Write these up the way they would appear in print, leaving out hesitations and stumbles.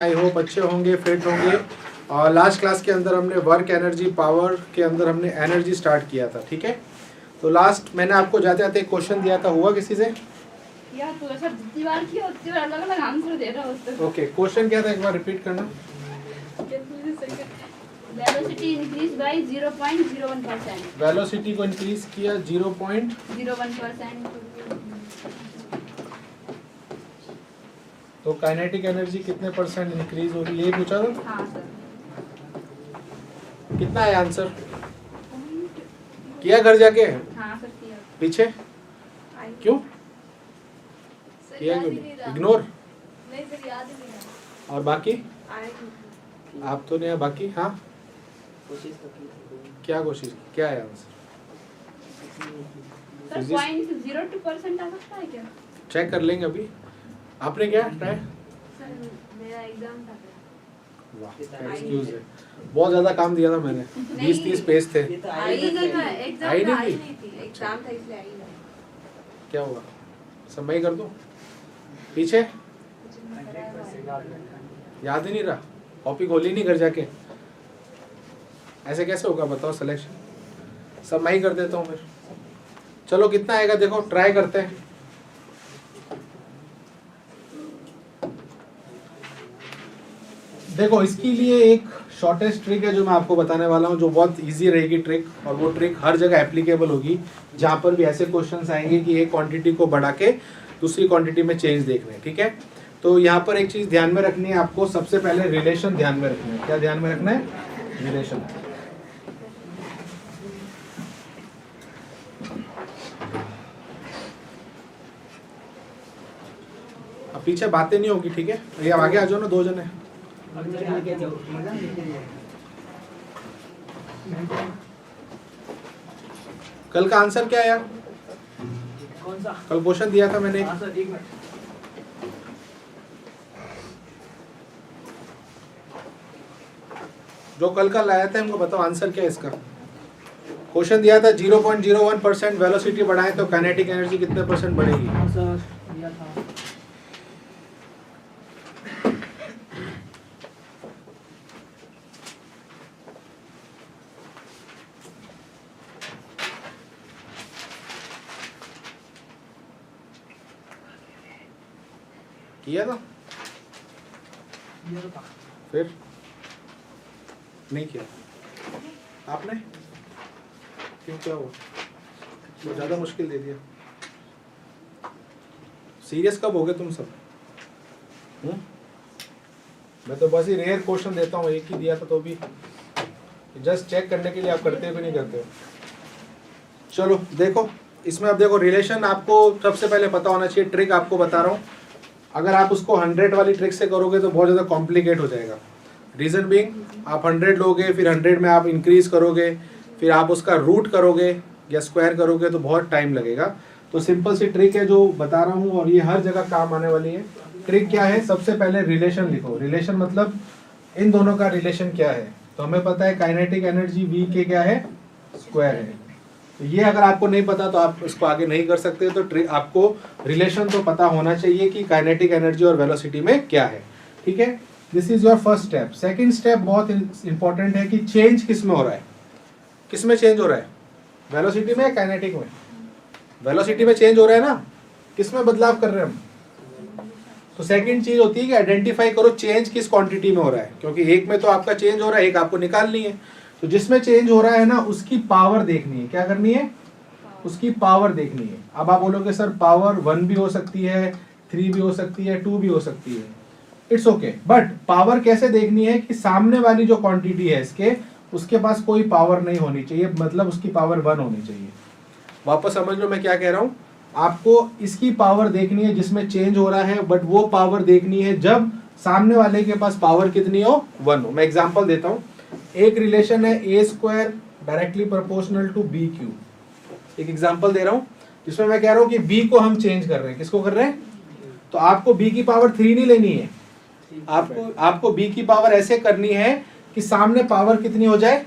I hope अच्छे होंगे, fit होंगे। और लास्ट क्लास के अंदर हमने वर्क एनर्जी पावर के अंदर हमने एनर्जी स्टार्ट किया था, ठीक है। तो लास्ट मैंने आपको जाते जाते एक क्वेश्चन दिया था, हुआ किसी से? यार तू ऐसा जितनी बार किया उतनी बार अलग-अलग आंसर दे रहा है उसको। ओके, क्वेश्चन क्या था, एक बार रिपीट करना। Velocity increase by 0.01%। वेलोसिटी को इंक्रीज किया 0.01%। तो काइनेटिक एनर्जी कितने परसेंट इंक्रीज होगी, यही पूछा था। हाँ सर। कितना है आंसर? किया घर जाके? हाँ सर किया। पीछे क्यों किया? इग्नोर। नहीं सर याद ही नहीं रहा। और बाकी आए आप तो नहीं है, बाकी हाँ कोशिश तो की। क्या कोशिश, क्या है आंसर? सर 0.02% आ सकता है क्या? चेक कर लेंगे अभी। आपने क्या ट्राई? सर मेरा एग्जाम था। वाह, एक्सक्यूज है, बहुत ज्यादा काम दिया था मैंने, 20-30 पेज थे। ये तो आई नहीं था, आई एग्जाम नहीं आई थी? नहीं थी, एग्जाम था इसलिए आई नहीं। क्या हुआ, सब मैं ही कर दूं? पीछे याद ही नहीं रहा, कॉपी खोली नहीं घर जाके, ऐसे कैसे होगा बताओ सिलेक्शन? सब मैं ही कर देता हूँ फिर। चलो कितना आएगा देखो, ट्राई करते हैं। देखो इसके लिए एक शॉर्टेस्ट ट्रिक है जो मैं आपको बताने वाला हूँ, जो बहुत इजी रहेगी ट्रिक, और वो ट्रिक हर जगह एप्लीकेबल होगी जहाँ पर भी ऐसे क्वेश्चंस आएंगे कि एक क्वांटिटी को बढ़ा के दूसरी क्वांटिटी में चेंज देखना है, ठीक है। तो यहाँ पर एक चीज़ ध्यान में रखनी है आपको, सबसे पहले रिलेशन ध्यान में रखना है। क्या ध्यान में रखना है? रिलेशन। अब पीछे बातें नहीं होगी, ठीक है। ये आगे आ जाओ ना, 2 जने। कल का आंसर क्या है यार? कौन सा? कल क्वेश्चन दिया था मैंने। हाँ सर, एक मिनट। जो कल का लाया था हमको बताओ आंसर क्या है इसका। क्वेश्चन दिया था 0.01% वेलोसिटी बढ़ाएं तो काइनेटिक एनर्जी कितने परसेंट बढ़ेगी? हाँ सर, दिया था। किया था? दिया तो था। फिर नहीं किया आपने? क्यों, क्या हुआ? तो ज़्यादा मुश्किल दे दिया। सीरियस कब हो गए तुम सब? मैं तो बस ही रेयर क्वेश्चन देता हूँ, एक ही दिया था तो भी जस्ट चेक करने के लिए, आप करते भी नहीं करते हो। चलो देखो इसमें, अब देखो रिलेशन आपको सबसे पहले पता होना चाहिए। ट्रिक आपको बता रहा हूँ, अगर आप उसको 100 वाली ट्रिक से करोगे तो बहुत ज़्यादा कॉम्प्लिकेट हो जाएगा। रीज़न बीइंग, आप 100 लोगे, फिर 100 में आप इंक्रीज करोगे, फिर आप उसका रूट करोगे या स्क्वायर करोगे तो बहुत टाइम लगेगा। तो सिंपल सी ट्रिक है जो बता रहा हूँ, और ये हर जगह काम आने वाली है। ट्रिक क्या है? सबसे पहले रिलेशन लिखो। रिलेशन मतलब इन दोनों का रिलेशन क्या है। तो हमें पता है काइनेटिक एनर्जी V के क्या है? स्क्वायर है। तो ये अगर आपको नहीं पता तो आप इसको आगे नहीं कर सकते। तो आपको रिलेशन तो पता होना चाहिए कि काइनेटिक एनर्जी और वेलोसिटी में क्या है, ठीक है। This is your first step. Second step बहुत इंपॉर्टेंट है कि चेंज किस में हो रहा है। किस में चेंज हो रहा है? वेलोसिटी में या काइनेटिक में? वेलोसिटी में चेंज हो रहा है ना, किस में बदलाव कर रहे हैं हम? तो सेकंड चीज होती है कि आइडेंटिफाई करो चेंज किस क्वांटिटी में हो रहा है, क्योंकि एक में तो आपका चेंज हो रहा है, एक आपको निकालनी है। तो जिसमें चेंज हो रहा है ना, उसकी पावर देखनी है। क्या करनी है? उसकी पावर देखनी है। अब आप बोलोगे सर पावर 1 भी हो सकती है, 3 भी हो सकती है, 2 भी हो सकती है, इट्स ओके। बट पावर कैसे देखनी है कि सामने वाली जो क्वांटिटी है इसके, उसके पास कोई पावर नहीं होनी चाहिए, मतलब उसकी पावर 1 होनी चाहिए। वापस समझ लो मैं क्या कह रहा हूँ। आपको इसकी पावर देखनी है जिसमें चेंज हो रहा है, बट वो पावर देखनी है जब सामने वाले के पास पावर कितनी हो? 1 हो। मैं एग्जांपल देता हूँ। एक रिलेशन है A² directly proportional to BQ। एक एग्जांपल दे रहा हूँ जिसमें मैं कह रहा हूँ कि B को हम चेंज कर रहे हैं। किसको कर रहे हैं? तो आपको B की पावर 3 नहीं लेनी है, आपको B की पावर ऐसे करनी है कि सामने पावर कितनी हो जाए?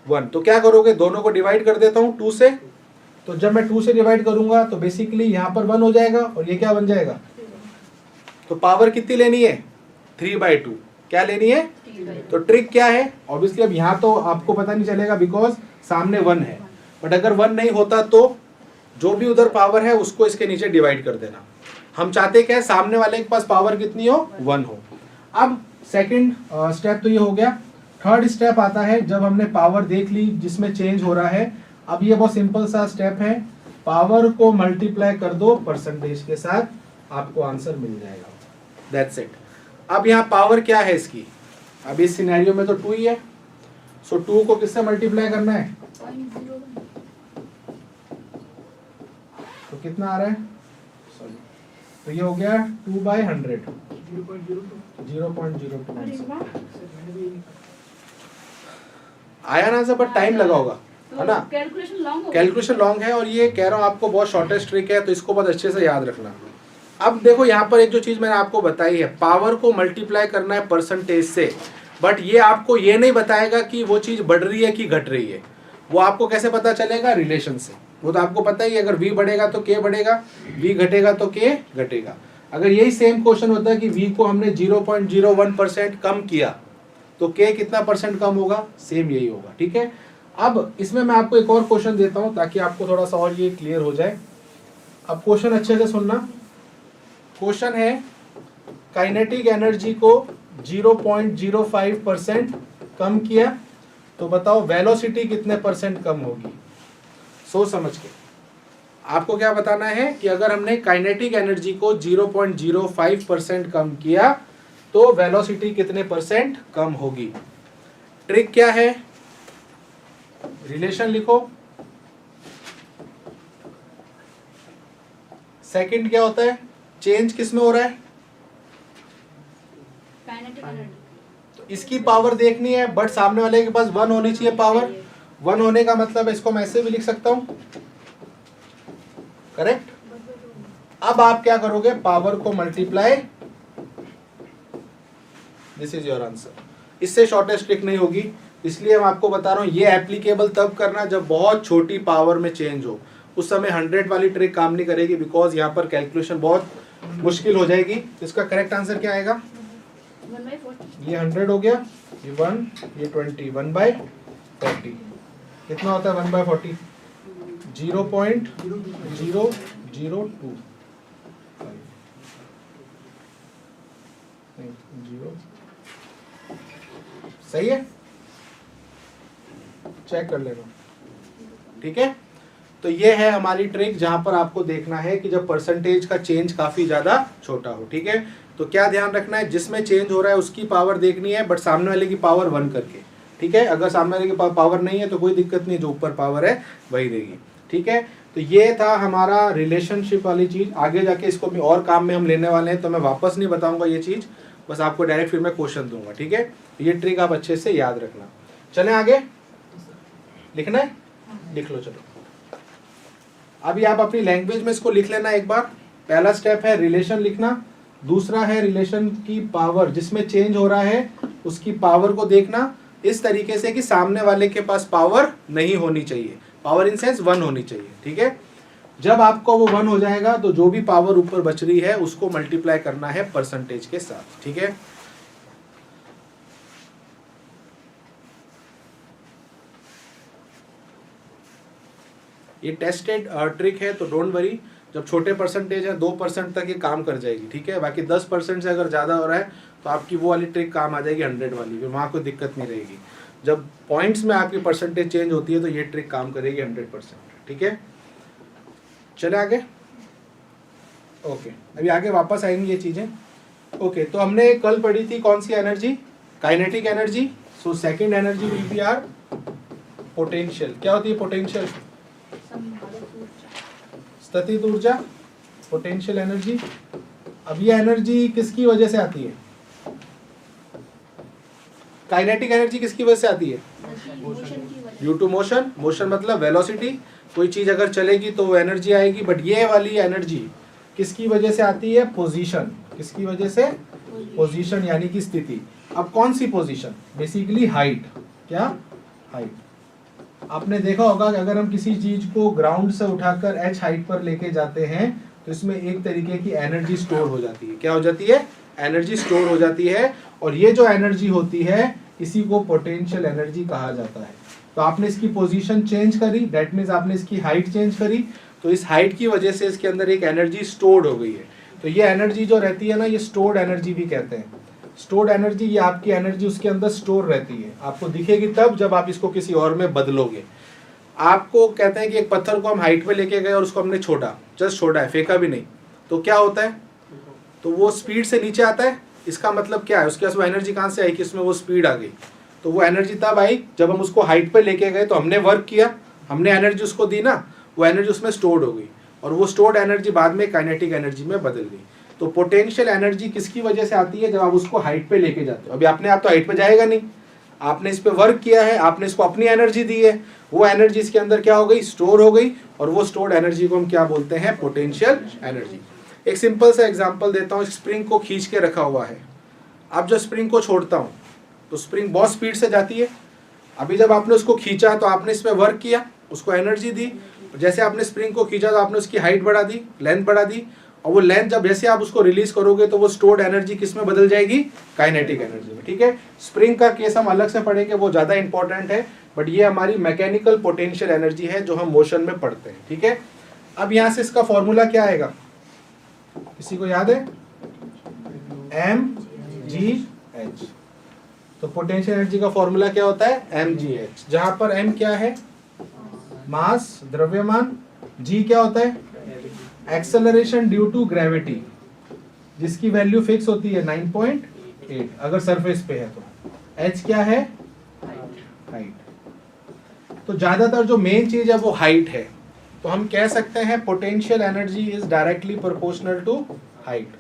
1। तो क्या करोगे? दोनों को डिवाइड कर देता हूँ 2 से। तो जब मैं 2 से डिवाइड करूंगा तो बेसिकली यहाँ पर 1 हो जाएगा और ये क्या बन जाएगा? तो पावर कितनी लेनी है? 3/2। क्या लेनी है? तो ट्रिक क्या है? ऑब्वियसली अब यहाँ तो आपको पता नहीं चलेगा बिकॉज सामने 1 है, बट अगर 1 नहीं होता तो जो भी उधर पावर है उसको इसके नीचे डिवाइड कर देना। हम चाहते क्या है? सामने वाले के पास पावर कितनी हो? 1 हो। अब सेकंड स्टेप तो ये हो गया। थर्ड स्टेप आता है जब हमने पावर देख ली जिसमें चेंज हो रहा है। अब ये बहुत सिंपल सा स्टेप है, पावर को मल्टीप्लाई कर दो परसेंटेज के साथ, आपको आंसर मिल जाएगा। That's it. अब यहाँ पावर क्या है इसकी? अब इस सिनेरियो में तो 2 ही है, सो 2 को किससे मल्टीप्लाई करना है? तो कितना आ रहा है? सॉरी, तो ये हो गया 2/100, 0.02 आया ना सर, बट टाइम लगा होगा, है ना? कैलकुलेशन लॉन्ग है और ये कह रहा हूँ आपको बहुत शॉर्टेस्ट ट्रिक है, तो इसको बहुत अच्छे से याद रखना। अब देखो यहाँ पर एक जो चीज मैंने आपको बताई है, पावर को मल्टीप्लाई करना है परसेंटेज से, बट ये आपको ये नहीं बताएगा कि वो चीज बढ़ रही है कि घट रही है। वो आपको कैसे पता चलेगा? रिलेशन से। वो तो आपको पता ही है, अगर v बढ़ेगा तो k बढ़ेगा, v घटेगा तो k घटेगा। अगर यही सेम क्वेश्चन होता है कि v को हमने 0.01% कम किया तो k कितना परसेंट कम होगा? सेम यही होगा, ठीक है। अब इसमें मैं आपको एक और क्वेश्चन देता हूं ताकि आपको थोड़ा सा और ये क्लियर हो जाए। अब क्वेश्चन अच्छे से सुनना। क्वेश्चन है काइनेटिक एनर्जी को 0.05% कम किया तो बताओ वेलोसिटी कितने परसेंट कम होगी? सोच समझ के। आपको क्या बताना है कि अगर हमने काइनेटिक एनर्जी को 0.05% कम किया तो वेलोसिटी कितने परसेंट कम होगी? ट्रिक क्या है? रिलेशन लिखो। सेकंड क्या होता है? चेंज किस में हो रहा है? तो इसकी पावर देखनी है, बट सामने वाले के पास 1 होनी चाहिए पावर। 1 होने का मतलब इसको मैं ऐसे भी लिख सकता हूं, करेक्ट। अब आप क्या करोगे? पावर को multiply, this is your answer. इससे शॉर्टेस्ट ट्रिक नहीं होगी, इसलिए मैं आपको बता रहा हूं ये एप्लीकेबल तब करना जब बहुत छोटी पावर में चेंज हो। उस समय 100 वाली ट्रिक काम नहीं करेगी बिकॉज यहाँ पर कैलकुलेशन बहुत मुश्किल हो जाएगी। इसका करेक्ट आंसर क्या आएगा? ये 100 हो गया, ये 1, ये 20, 1/40 कितना होता है? 1/40 0.002 सही है, चेक कर लेना, ठीक है। तो ये है हमारी ट्रिक जहां पर आपको देखना है कि जब परसेंटेज का चेंज काफी ज्यादा छोटा हो, ठीक है। तो क्या ध्यान रखना है? जिसमें चेंज हो रहा है उसकी पावर देखनी है, बट सामने वाले की पावर 1 करके, ठीक है। अगर सामने वाले की पावर नहीं है तो कोई दिक्कत नहीं, जो ऊपर पावर है वही रहेगी, ठीक है। तो ये था हमारा रिलेशनशिप वाली चीज। आगे जाके इसको भी और काम में हम लेने वाले हैं, तो मैं वापस नहीं बताऊंगा ये चीज, बस आपको डायरेक्ट फिर मैं क्वेश्चन दूंगा, ठीक है। ये ट्रिक आप अच्छे से याद रखना। चले आगे, लिखना है? लिख लो, चलो। अभी आप अपनी लैंग्वेज में इसको लिख लेना एक बार। पहला स्टेप है रिलेशन लिखना, दूसरा है रिलेशन की पावर, जिसमें चेंज हो रहा है उसकी पावर को देखना इस तरीके से कि सामने वाले के पास पावर नहीं होनी चाहिए, पावर इन सेंस 1 होनी चाहिए, ठीक है। जब आपको वो 1 हो जाएगा तो जो भी पावर ऊपर बच रही है उसको मल्टीप्लाई करना है परसेंटेज के साथ, ठीक है। ये टेस्टेड ट्रिक है, तो डोंट वरी। जब छोटे परसेंटेज है 2% तक ये काम कर जाएगी, ठीक है। बाकी 10% से अगर ज़्यादा हो रहा है तो आपकी वो वाली ट्रिक काम आ जाएगी 100 वाली, फिर वहाँ कोई दिक्कत नहीं रहेगी। जब पॉइंट्स में आपकी परसेंटेज चेंज होती है तो ये ट्रिक काम करेगी 100%, ठीक है। चले आगे, ओके। अभी आगे वापस आएंगी ये चीज़ें, ओके। तो हमने कल पढ़ी थी कौन सी energy? Kinetic energy. So second energy will be are potential. क्या होती है पोटेंशियल? स्थितिज ऊर्जा, पोटेंशियल एनर्जी। अब ये एनर्जी किसकी वजह से आती है? काइनेटिक एनर्जी किसकी वजह से आती है? Due to motion. मोशन मतलब वेलोसिटी। कोई चीज अगर चलेगी तो वो एनर्जी आएगी, बट ये वाली एनर्जी किसकी वजह से आती है? पोजीशन। किसकी वजह से? पोजीशन, यानी कि स्थिति। अब कौन सी पोजीशन? Basically height. क्या? हाइट। आपने देखा होगा कि अगर हम किसी चीज को ग्राउंड से उठाकर h हाइट पर लेके जाते हैं तो इसमें एक तरीके की एनर्जी स्टोर हो जाती है। क्या हो जाती है? एनर्जी स्टोर हो जाती है, और ये जो एनर्जी होती है इसी को पोटेंशियल एनर्जी कहा जाता है। तो आपने इसकी पोजीशन चेंज करी, दैट मीन्स आपने इसकी हाइट चेंज करी, तो इस हाइट की वजह से इसके अंदर एक एनर्जी स्टोर्ड हो गई है। तो ये एनर्जी जो रहती है ना, ये स्टोर्ड एनर्जी भी कहते हैं। स्टोर्ड एनर्जी, ये आपकी एनर्जी उसके अंदर स्टोर रहती है, आपको दिखेगी तब जब आप इसको किसी और में बदलोगे। आपको कहते हैं कि एक पत्थर को हम हाइट पे लेके गए और उसको हमने छोड़ा, जस्ट छोड़ा है, फेंका भी नहीं, तो क्या होता है, तो वो स्पीड से नीचे आता है। इसका मतलब क्या है, उसके पास वो एनर्जी कहाँ से आई कि उसमें वो स्पीड आ गई। तो वो एनर्जी तब आई जब हम उसको हाइट पे लेके गए, तो हमने वर्क किया, हमने एनर्जी उसको दी ना, वो एनर्जी उसमें स्टोर्ड हो गई, और वो स्टोर्ड एनर्जी बाद में काइनेटिक एनर्जी में बदल गई। तो पोटेंशियल एनर्जी किसकी वजह से आती है, जब आप उसको हाइट पे लेके जाते हो। अभी आपने आप तो हाइट पे जाएगा नहीं, आपने इस पे वर्क किया है, आपने इसको अपनी एनर्जी दी है, वो एनर्जी इसके अंदर क्या हो गई, स्टोर हो गई, और वो स्टोर्ड एनर्जी को हम क्या बोलते हैं, पोटेंशियल एनर्जी। एक सिंपल सा एग्जांपल देता हूँ, स्प्रिंग को खींच के रखा हुआ है, अब जब स्प्रिंग को छोड़ता हूँ तो स्प्रिंग बहुत स्पीड से जाती है। अभी जब आपने उसको खींचा तो आपने इसमें वर्क किया, उसको एनर्जी दी, जैसे आपने स्प्रिंग को खींचा तो आपने उसकी हाइट बढ़ा दी, लेंथ बढ़ा दी, और वो लेंथ जब जैसे आप उसको रिलीज करोगे तो वो स्टोर्ड एनर्जी किस में बदल जाएगी, काइनेटिक एनर्जी में। ठीक है, स्प्रिंग का केस हम अलग से पढ़ेंगे, वो ज़्यादा इंपॉर्टेंट है, बट ये हमारी मैकेनिकल पोटेंशियल एनर्जी है जो हम मोशन में पढ़ते हैं। ठीक है, अब यहाँ से इसका फॉर्मूला क्या आएगा, किसी को याद है, mgh। तो पोटेंशियल एनर्जी का फॉर्मूला क्या होता है, mgh, जहां पर m क्या है, मास, द्रव्यमान, g क्या होता है, एक्सेलरेशन ड्यू टू ग्रेविटी, जिसकी वैल्यू फिक्स होती है 9.8 अगर सरफेस पे है तो, h क्या है, हाइट। तो ज्यादातर जो मेन चीज है वो हाइट है, तो हम कह सकते हैं potential energy is directly proportional to height.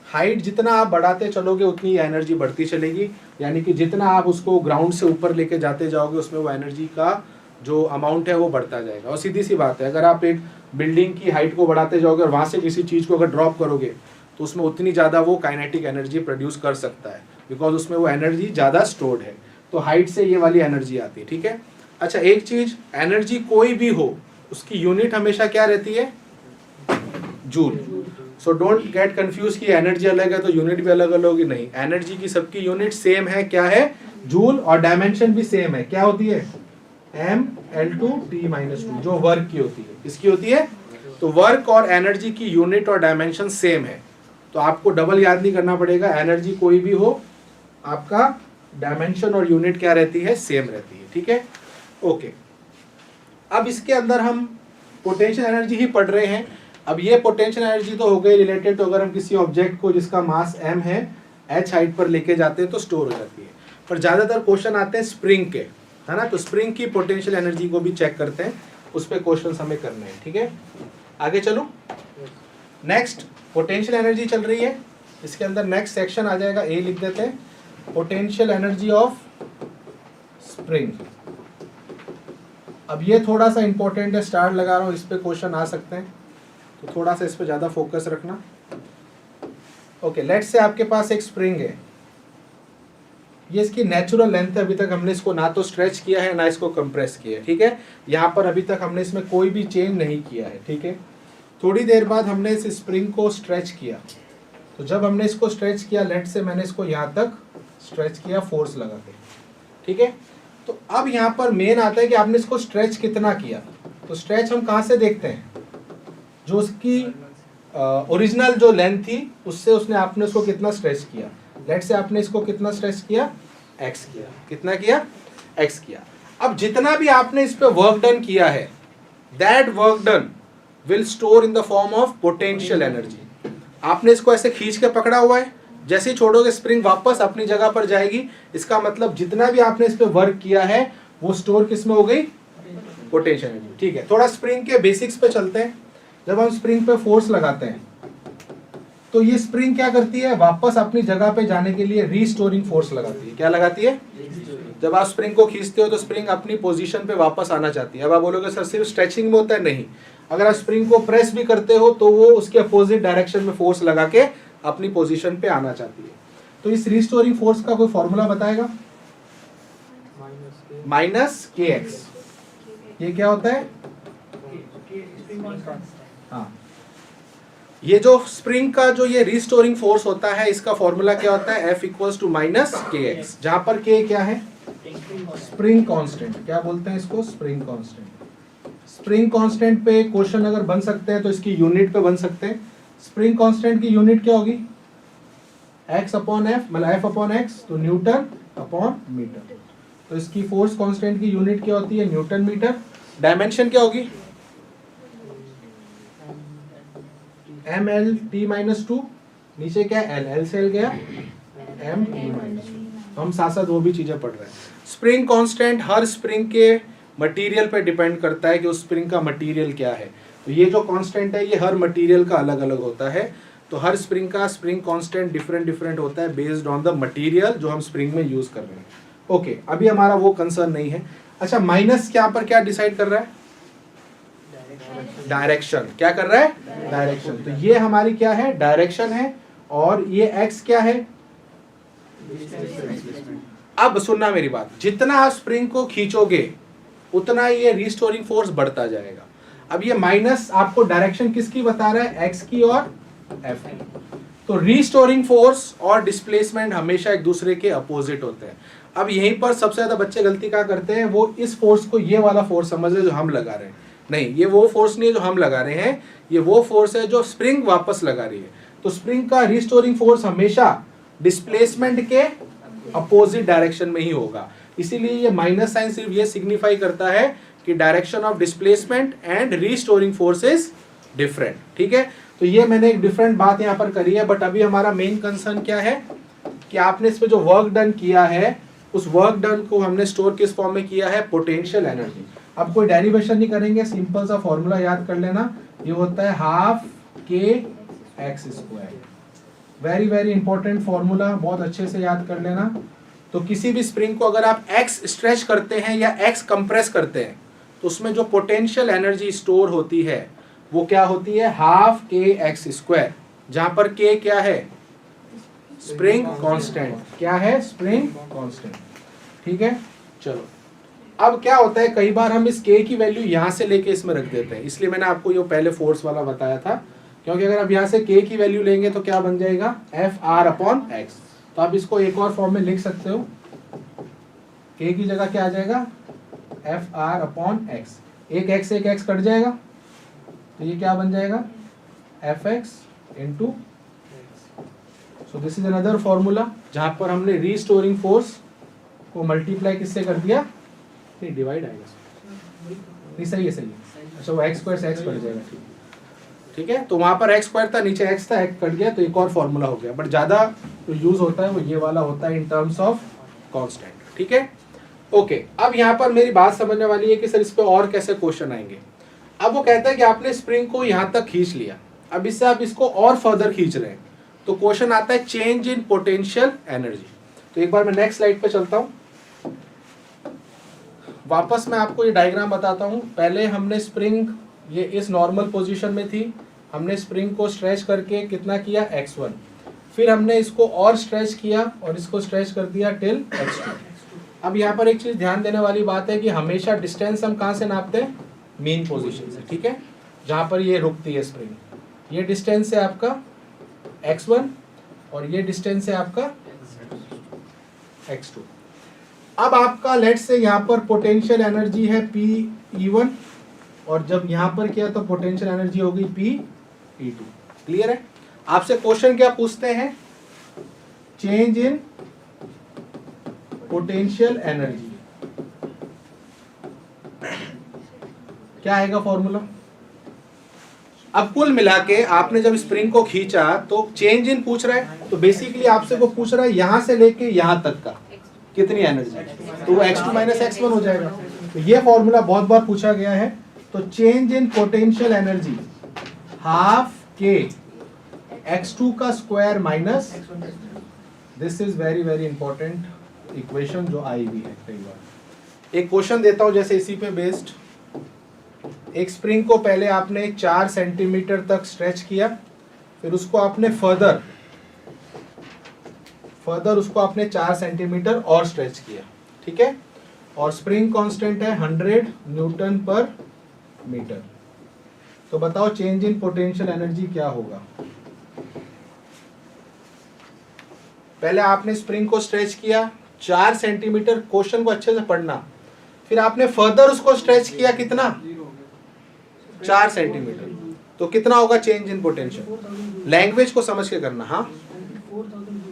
Height जितना आप बढ़ाते चलोगे उतनी एनर्जी बढ़ती चलेगी, यानी कि जितना आप उसको ग्राउंड से ऊपर लेके जाते जाओगे उसमें वो एनर्जी का जो अमाउंट है वो बढ़ता जाएगा। और सीधी सी बात है, अगर आप एक बिल्डिंग की हाइट को बढ़ाते जाओगे और वहाँ से किसी चीज़ को अगर ड्रॉप करोगे तो उसमें उतनी ज़्यादा वो काइनेटिक एनर्जी प्रोड्यूस कर सकता है, बिकॉज उसमें वो एनर्जी ज़्यादा स्टोर्ड है। तो हाइट से ये वाली एनर्जी आती है। ठीक है, अच्छा एक चीज़, एनर्जी कोई भी हो उसकी यूनिट हमेशा क्या रहती है, joule. So don't get confuse कि एनर्जी अलग है तो यूनिट भी अलग अलग होगी, नहीं, एनर्जी की सबकी यूनिट सेम है, क्या है, जूल, और डायमेंशन भी सेम है, क्या होती है, m/L2T-2, जो वर्क की होती है, इसकी होती है। तो वर्क और एनर्जी की यूनिट और डायमेंशन सेम है, तो आपको डबल याद नहीं करना पड़ेगा, एनर्जी कोई भी हो आपका डायमेंशन और यूनिट क्या रहती है, सेम रहती है। ठीक है, ओके। अब इसके अंदर हम पोटेंशियल एनर्जी ही पढ़ रहे हैं। अब ये पोटेंशियल एनर्जी तो हो गई रिलेटेड, तो अगर हम किसी ऑब्जेक्ट को जिसका मास m है h हाइट पर लेके जाते हैं तो स्टोर हो जाती है। पर ज़्यादातर क्वेश्चन आते हैं स्प्रिंग के, है ना, तो स्प्रिंग की पोटेंशियल एनर्जी को भी चेक करते हैं, उस पर क्वेश्चन हमें करने हैं। ठीक है, आगे चलो, नेक्स्ट पोटेंशियल एनर्जी चल रही है, इसके अंदर नेक्स्ट सेक्शन आ जाएगा, ए लिख देते हैं, पोटेंशियल एनर्जी ऑफ स्प्रिंग। अब ये थोड़ा सा इंपॉर्टेंट है, स्टार लगा रहा हूँ, इस पे क्वेश्चन आ सकते हैं, तो थोड़ा सा इस पे ज़्यादा फोकस रखना। ओके, लेट्स से आपके पास एक स्प्रिंग है, ये इसकी नेचुरल लेंथ है, अभी तक हमने इसको ना तो स्ट्रेच किया है ना इसको कंप्रेस किया है। ठीक है, यहाँ पर अभी तक हमने इसमें कोई भी चेंज नहीं किया है। ठीक है, थोड़ी देर बाद हमने इस स्प्रिंग को स्ट्रेच किया, तो जब हमने इसको स्ट्रेच किया, लेट्स से मैंने इसको यहाँ तक स्ट्रेच किया फोर्स लगा के। ठीक है, तो अब यहाँ पर मेन आता है कि आपने इसको स्ट्रेच कितना किया। तो स्ट्रेच हम कहाँ से देखते हैं, जो उसकी ओरिजिनल जो लेंथ थी उससे उसने आपने उसको कितना स्ट्रेच किया। लेट्स से आपने इसको कितना स्ट्रेच किया, x किया, कितना किया, x किया। अब जितना भी आपने इस पे वर्क डन किया है, that work done will store in the form of potential energy. आपने इसको ऐसे खींच के पकड़ा हुआ है, जैसे ही छोड़ोगे स्प्रिंग वापस अपनी जगह पर जाएगी, इसका मतलब जितना भी आपने इस पे वर्क किया है वो स्टोर किस में हो गई, पोटेंशियल एनर्जी। ठीक है, थोड़ा स्प्रिंग के बेसिक्स पे चलते हैं। जब हम स्प्रिंग पे फोर्स लगाते हैं तो ये स्प्रिंग क्या करती है, वापस अपनी जगह पे जाने के लिए रीस्टोरिंग फोर्स लगाती है। क्या लगाती है, जब आप स्प्रिंग को खींचते हो तो स्प्रिंग अपनी पोजीशन पे वापस आना चाहती है। अब आप बोलोगे सर सिर्फ स्ट्रेचिंग में होता है, नहीं, अगर आप स्प्रिंग को प्रेस भी करते हो तो वो उसके अपोजिट डायरेक्शन में फोर्स लगा के अपनी पोजीशन पे आना चाहती है। तो इस रीस्टोरिंग फोर्स का कोई फॉर्मूला बताएगा, -kx। ये क्या होता है, हाँ, ये जो स्प्रिंग का जो ये रिस्टोरिंग फोर्स होता है, इसका फॉर्मूला क्या होता है, F इक्वल्स टू माइनस के एक्स, जहां पर K क्या है, स्प्रिंग कांस्टेंट। क्या बोलते हैं इसको, स्प्रिंग कांस्टेंट। स्प्रिंग कांस्टेंट पे क्वेश्चन अगर बन सकते हैं तो इसकी यूनिट पे बन सकते हैं। स्प्रिंग कांस्टेंट की यूनिट क्या होगी, x अपॉन एफ, मतलब F अपॉन एक्स, तो न्यूटन अपॉन मीटर। तो इसकी फोर्स कांस्टेंट की यूनिट क्या होती है, न्यूटन मीटर। डायमेंशन क्या होगी, mL/t-2, नीचे क्या है, L से L गया, m/2। हम साथ साथ वो भी चीजें पढ़ रहे हैं। स्प्रिंग कांस्टेंट हर स्प्रिंग के मटेरियल पे डिपेंड करता है कि उस स्प्रिंग का मटेरियल क्या है। तो ये जो कांस्टेंट है ये हर मटेरियल का अलग अलग होता है। तो हर स्प्रिंग का स्प्रिंग कांस्टेंट डिफरेंट डिफरेंट होता है बेस्ड ऑन द मटेरियल जो हम स्प्रिंग में यूज कर रहे हैं। ओके, अभी हमारा वो कंसर्न नहीं है। अच्छा, माइनस यहाँ पर क्या डिसाइड कर रहा है, डायरेक्शन। क्या कर रहा है, डायरेक्शन। तो ये हमारी क्या है, डायरेक्शन है, और ये x क्या है। अब सुनना मेरी बात, जितना आप स्प्रिंग को खींचोगे उतना ये रिस्टोरिंग फोर्स बढ़ता जाएगा। अब ये माइनस आपको डायरेक्शन किसकी बता रहा है, x की और f की। तो रिस्टोरिंग फोर्स और डिस्प्लेसमेंट हमेशा एक दूसरे के अपोजिट होते हैं। अब यहीं पर सबसे ज्यादा बच्चे गलती क्या करते हैं, वो इस फोर्स को ये वाला फोर्स समझ रहे जो हम लगा रहे हैं। नहीं, ये वो फोर्स नहीं है जो हम लगा रहे हैं, ये वो फोर्स है जो स्प्रिंग वापस लगा रही है। तो स्प्रिंग का रिस्टोरिंग फोर्स हमेशा डिस्प्लेसमेंट के अपोजिट डायरेक्शन में ही होगा। इसीलिए ये माइनस साइन सिर्फ ये सिग्निफाई करता है कि direction of displacement and restoring force is different. ठीक है, तो ये मैंने एक डिफरेंट बात यहाँ पर करी है। बट अभी हमारा मेन कंसर्न क्या है कि आपने इस पे जो वर्क डन किया है, उस वर्क डन को हमने स्टोर किस फॉर्म में किया है, पोटेंशियल एनर्जी। अब कोई डेरिवेशन नहीं करेंगे, सिंपल सा फॉर्मूला याद कर लेना, ये होता है हाफ के x square. Very very important formula, बहुत अच्छे से याद कर लेना। तो किसी भी स्प्रिंग को अगर आप x स्ट्रेच करते हैं या x कंप्रेस करते हैं तो उसमें जो पोटेंशियल एनर्जी स्टोर होती है वो क्या होती है, हाफ के एक्स स्क्वायर, जहां पर k क्या है, स्प्रिंग कांस्टेंट। क्या है, स्प्रिंग कांस्टेंट। ठीक है, चलो अब क्या होता है, कई बार हम इस k की वैल्यू यहां से लेके इसमें रख देते हैं, इसलिए मैंने आपको ये पहले फोर्स वाला बताया था। क्योंकि अगर आप यहाँ से k की वैल्यू लेंगे तो क्या बन जाएगा, Fr अपॉन एक्स। तो आप इसको एक और फॉर्म में लिख सकते हो, k की जगह क्या आ जाएगा, Fr अपॉन एक्स। एक x कट जाएगा तो ये क्या बन जाएगा, Fx into. So this is another formula जहां पर हमने रिस्टोरिंग फोर्स को मल्टीप्लाई किससे कर दिया, नहीं डिवाइड आएगा, नहीं सही है, सही है। अच्छा, वो x स्क्वायर से x कट जाएगा। ठीक है, तो वहां पर x स्क्वायर था, नीचे x था, x कट गया, तो एक और फॉर्मूला हो गया। बट ज्यादा जो यूज होता है वो ये वाला होता है इन टर्म्स ऑफ कांस्टेंट। ठीक है, ओके। अब यहाँ पर मेरी बात समझने वाली है कि सर इस पे और कैसे क्वेश्चन आएंगे। अब वो कहता है कि आपने स्प्रिंग को यहाँ तक खींच लिया, अब इससे आप इसको और फर्दर खींच रहे हैं, तो क्वेश्चन आता है चेंज इन पोटेंशियल एनर्जी। तो एक बार मैं नेक्स्ट स्लाइड पे चलता हूँ, वापस मैं आपको ये डायग्राम बताता हूँ। पहले हमने स्प्रिंग ये इस नॉर्मल पोजीशन में थी, हमने स्प्रिंग को स्ट्रेच करके कितना किया, x1, फिर हमने इसको और स्ट्रेच किया और इसको स्ट्रेच कर दिया टिल x2। अब यहाँ पर एक चीज ध्यान देने वाली बात है कि हमेशा डिस्टेंस हम कहाँ से नापते हैं, मेन पोजीशन से। ठीक है, जहाँ पर ये रुकती है स्प्रिंग, ये डिस्टेंस है आपका x1 और ये डिस्टेंस है आपका x2। अब आपका लेट से यहाँ पर पोटेंशियल एनर्जी है P(E1) और जब यहाँ पर किया तो पोटेंशियल एनर्जी होगी P(E2). क्लियर है। आपसे क्वेश्चन क्या पूछते हैं, चेंज इन पोटेंशियल एनर्जी, क्या आएगा फॉर्मूला। अब कुल मिला के आपने जब स्प्रिंग को खींचा तो चेंज इन पूछ रहा है, तो बेसिकली आपसे वो पूछ रहा है यहां से लेके यहां तक का कितनी एनर्जी, तो वो x2 माइनस x1 हो जाएगा। तो ये फॉर्मूला बहुत बार पूछा गया है। तो change in potential energy half के x2 का square minus, this is very very important equation जो आई हुई है कई बार। एक क्वेश्चन देता हूं जैसे इसी पे बेस्ड। एक स्प्रिंग को पहले आपने 4 सेंटीमीटर तक स्ट्रेच किया, फिर उसको आपने फर्दर उसको आपने 4 सेंटीमीटर और स्ट्रेच किया। ठीक है, और स्प्रिंग कांस्टेंट है 100 न्यूटन पर मीटर। तो बताओ चेंज इन पोटेंशियल एनर्जी क्या होगा। पहले आपने स्प्रिंग को स्ट्रेच किया 4 सेंटीमीटर, क्वेश्चन को अच्छे से पढ़ना, फिर आपने फर्दर उसको स्ट्रेच किया कितना 4 सेंटीमीटर, तो कितना होगा चेंज इन पोटेंशियल। लैंग्वेज को समझ के करना। हाँ 24,000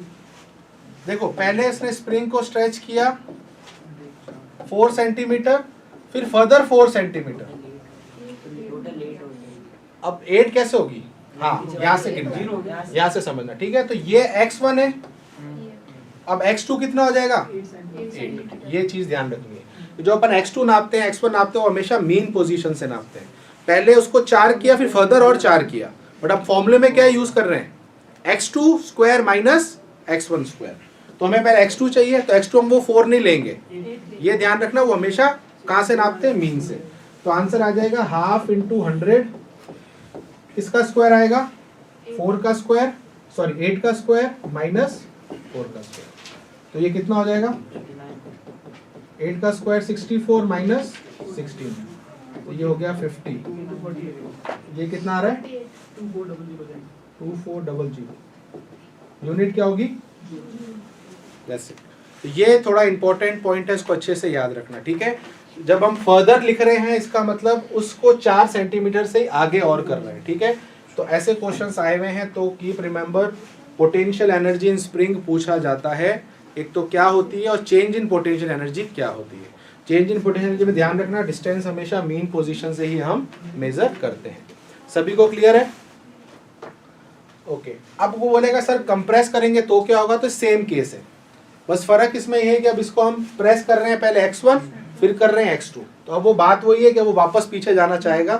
देखो, पहले इसने स्प्रिंग को स्ट्रेच किया 4 सेंटीमीटर, फिर फर्दर 4 सेंटीमीटर, टोटल 8 हो गया। अब 8 कैसे होगी? हाँ यहाँ से गिनना है, यहाँ से समझना, ठीक है। तो ये x1 है, अब x2 कितना हो जाएगा 8। ये चीज ध्यान रखनी है, जो अपन x2 नापते हैं x1 नापते हैं वो हमेशा मीन पोजीशन से नापते हैं। पहले उसको 4 किया, फिर फर्दर और 4 किया, बट अब फॉर्मूले में क्या यूज कर रहे हैं x2 square minus x1 square. तो हमें पहले x2 चाहिए, तो x2 हम वो 4 नहीं लेंगे, ये ध्यान रखना, वो हमेशा कहाँ से नापते हैं मीन से। तो आंसर आ जाएगा हाफ इंटू 100, किसका स्क्वायर आएगा 4 का स्क्वायर, सॉरी 8 का स्क्वायर माइनस 4 का स्क्वायर, तो ये कितना हो जाएगा 8 का स्क्वायर 64 माइनस 16, तो ये हो गया 50। ये कितना आ रहा है 2400। यूनिट क्या होगी? That's it। तो ये थोड़ा इंपॉर्टेंट पॉइंट है, इसको अच्छे से याद रखना, ठीक है। जब हम फर्दर लिख रहे हैं इसका मतलब उसको 4 सेंटीमीटर से आगे और कर रहे हैं, ठीक है। तो ऐसे क्वेश्चंस आए हुए हैं, तो keep remember potential energy in spring पूछा जाता है, एक तो क्या होती है और चेंज इन पोटेंशियल एनर्जी क्या होती है। चेंज इन पोटेंशियल एनर्जी में ध्यान रखना, डिस्टेंस हमेशा मीन पोजीशन से ही हम मेजर करते हैं। सभी को क्लियर है? ओके। अब वो बोलेगा सर कंप्रेस करेंगे तो क्या होगा, तो सेम केस है, बस फर्क इसमें यह है कि अब इसको हम प्रेस कर रहे हैं पहले x1 फिर कर रहे हैं x2, तो अब वो बात वही है कि वो वापस पीछे जाना चाहेगा।